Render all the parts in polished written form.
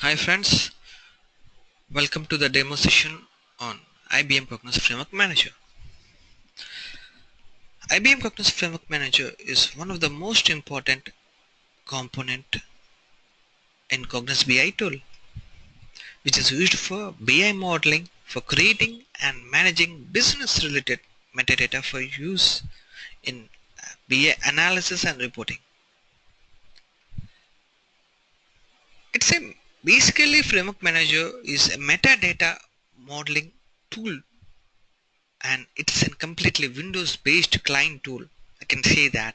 Hi friends, welcome to the demo session on IBM Cognos Framework Manager. IBM Cognos Framework Manager is one of the most important component in Cognos BI tool, which is used for BI modeling, for creating and managing business related metadata for use in BI analysis and reporting. It's a basically Framework Manager is a metadata modeling tool, and it's a completely Windows based client tool. I can say that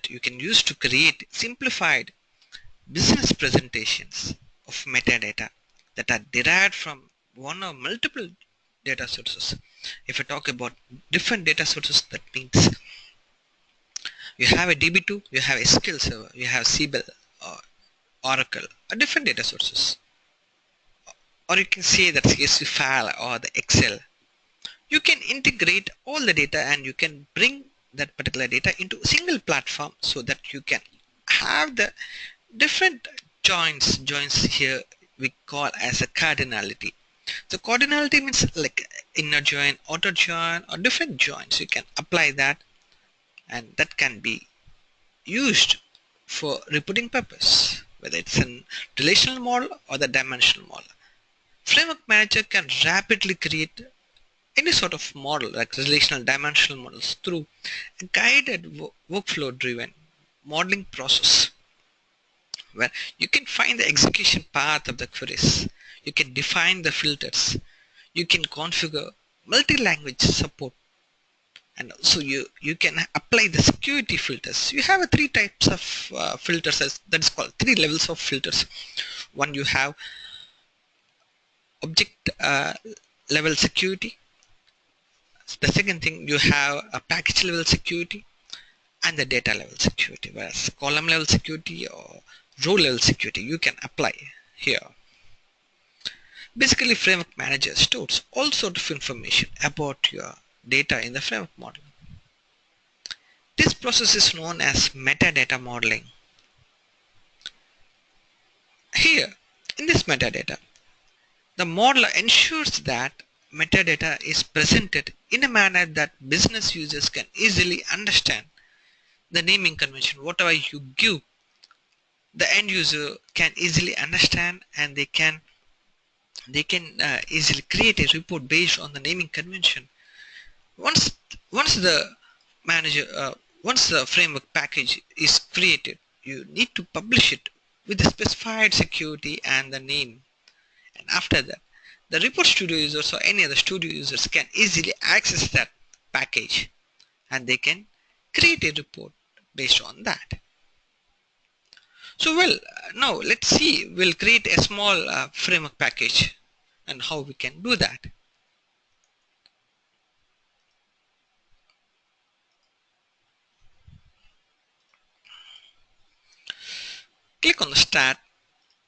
you can use to create simplified business presentations of metadata that are derived from one or multiple data sources. If I talk about different data sources, that means you have a DB2, you have a SQL Server, you have CBEL or Oracle, or different data sources. Or you can say that CSV file or the Excel. You can integrate all the data and you can bring that particular data into a single platform so that you can have the different joins here we call as a cardinality. So cardinality means like inner join, outer join, or different joins. You can apply that, and that can be used for reporting purpose, whether it's a relational model or the dimensional model. Framework Manager can rapidly create any sort of model like relational dimensional models through a guided workflow driven modeling process where you can find the execution path of the queries. You can define the filters. You can configure multi-language support, and also you can apply the security filters. You have three types of filters, that is called three levels of filters. One, you have object level security. The second thing, you have a package level security and the data level security, whereas column level security or row level security you can apply here. Basically, Framework Manager stores all sorts of information about your data in the framework model. This process is known as metadata modeling. Here, in this metadata, the modeler ensures that metadata is presented in a manner that business users can easily understand. The naming convention, whatever you give, the end user can easily understand, and they can easily create a report based on the naming convention. Once the manager once the framework package is created, you need to publish it with the specified security and the name. And after that, the report studio users or any other studio users can easily access that package, and they can create a report based on that. So now let's see, we'll create a small framework package and how we can do that. Click on the Start,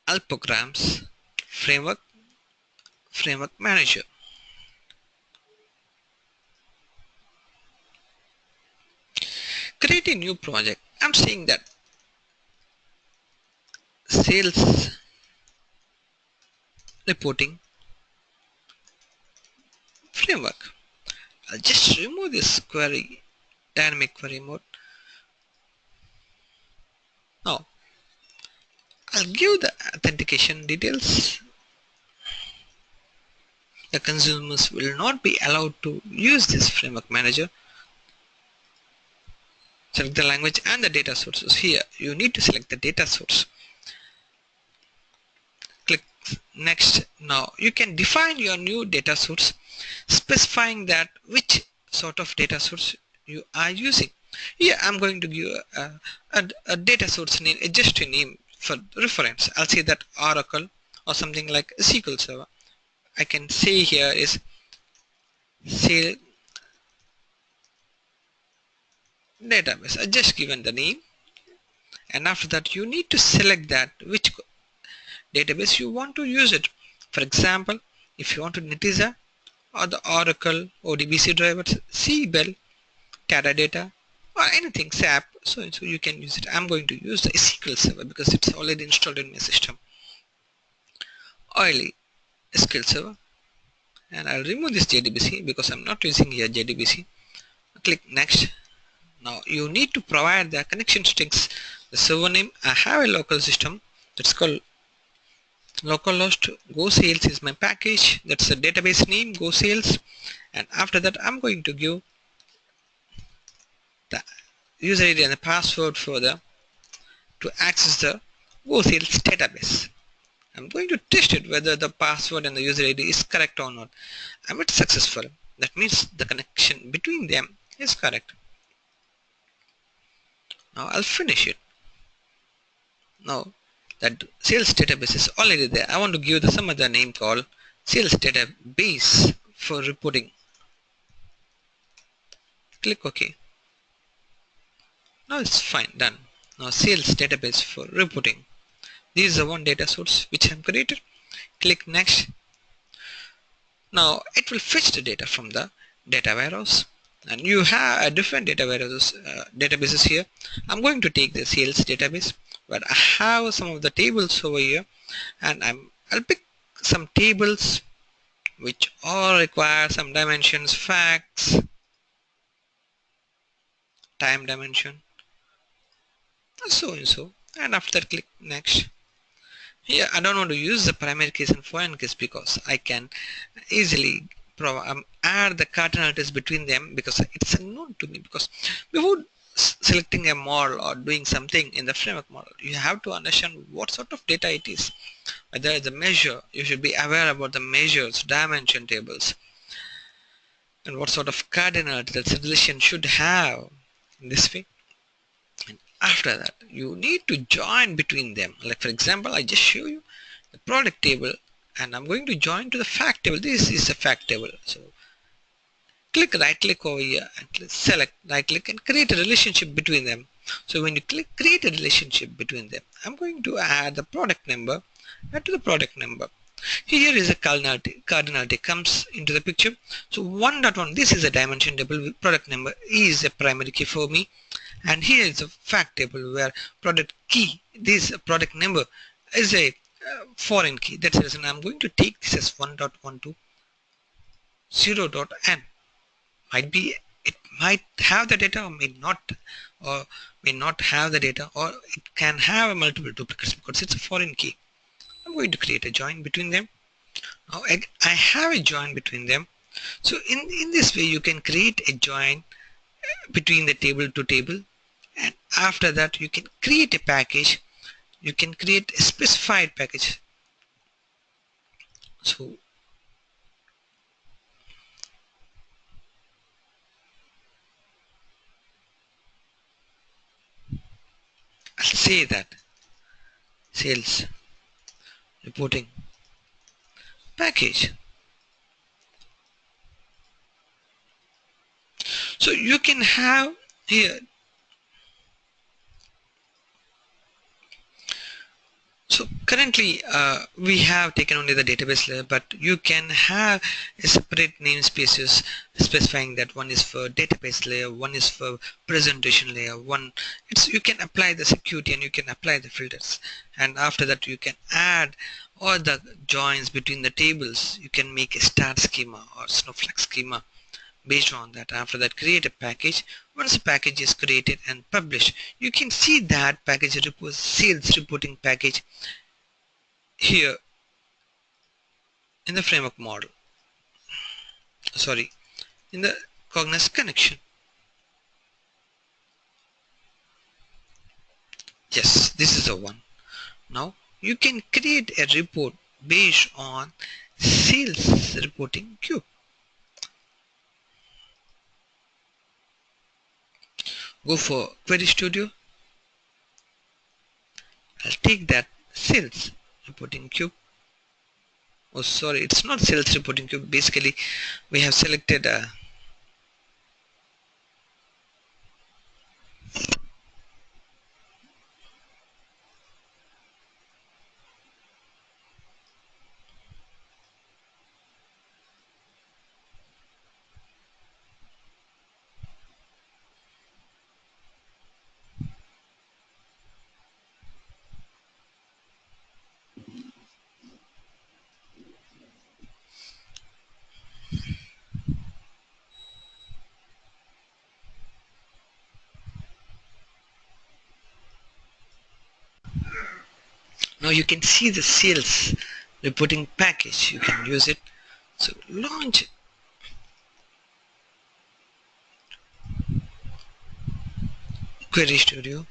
All Programs, Framework Manager. Create a new project. I'm saying that sales reporting framework. I'll just remove this query, dynamic query mode. Now I'll give the authentication details. The consumers will not be allowed to use this framework manager. Select the language and the data sources. Here you need to select the data source. Click next. Now you can define your new data source, specifying that which sort of data source you are using. Here I'm going to give a data source name, just a name for reference. I'll say that Oracle or something like a SQL Server. I can say here is sale database. I just given the name, and after that you need to select that which database you want to use it. For example, if you want to Netezza or the Oracle ODBC drivers, CBEL, Teradata, or anything SAP, so you can use it. I'm going to use the SQL Server because it's already installed in my system. oily SQL Server, and I'll remove this JDBC because I'm not using here JDBC. Click next. Now you need to provide the connection strings, the server name. I have a local system that's called localhost. Go sales is my package. That's the database name, go sales. And after that, I'm going to give the user ID and the password for the to access the go sales database. I'm going to test it whether the password and the user ID is correct or not. I'm it successful. That means the connection between them is correct. Now I'll finish it. Now that sales database is already there. I want to give the some other name called sales database for reporting. Click OK. Now it's fine, done. Now sales database for reporting. This is the one data source which I have created. Click next. Now it will fetch the data from the data warehouse, and you have a different data warehouses databases here. I'm going to take the sales database where I have some of the tables over here, and I'll pick some tables which all require some dimensions, facts, time dimension, so and so. And after that, click next. Here I don't want to use the primary keys and foreign keys because I can easily add the cardinalities between them because it's a known to me. Because before selecting a model or doing something in the framework model, you have to understand what sort of data it is. Whether it's a measure, you should be aware about the measures, dimension tables, and what sort of cardinality that relation should have in this way. And after that, you need to join between them. Like for example, I just show you the product table, and I'm going to join to the fact table. This is a fact table. So click right click over here and select right click and create a relationship between them. So when you click create a relationship between them, I'm going to add the product number, add to the product number. Here is a cardinality comes into the picture. So 1.1, this is a dimension table. Product number is a primary key for me, and here is a fact table where product key, this product number is a foreign key. That's the reason I'm going to take this as 1.12 0.n. Might be it might have the data or may not have the data, or it can have multiple duplicates because it's a foreign key. I'm going to create a join between them. Now I have a join between them. So in this way you can create a join between the table to table, and after that you can create a package. You can create a specified package. So I'll say that sales reporting package. So you can have here. So currently we have taken only the database layer, but you can have a separate namespaces specifying that one is for database layer, one is for presentation layer, one you can apply the security and you can apply the filters, and after that you can add all the joins between the tables. You can make a star schema or snowflake schema based on that. After that, create a package. Once the package is created and published, you can see that package report, sales reporting package here in the framework model, sorry, in the Cognos connection. Yes, this is the one. Now you can create a report based on sales reporting cube. Go for Query Studio. I'll take that sales reporting cube. Oh, sorry, it's not sales reporting cube. Basically, we have selected a Now you can see the sales reporting package. You can use it. So launch Query Studio.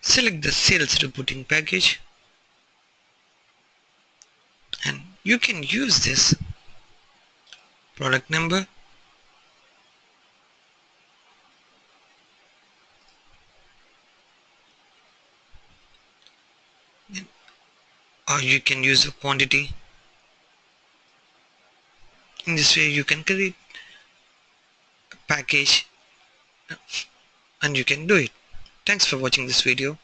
Select the sales reporting package, and you can use this product number, or you can use the quantity. In this way you can create a package and you can do it. Thanks for watching this video.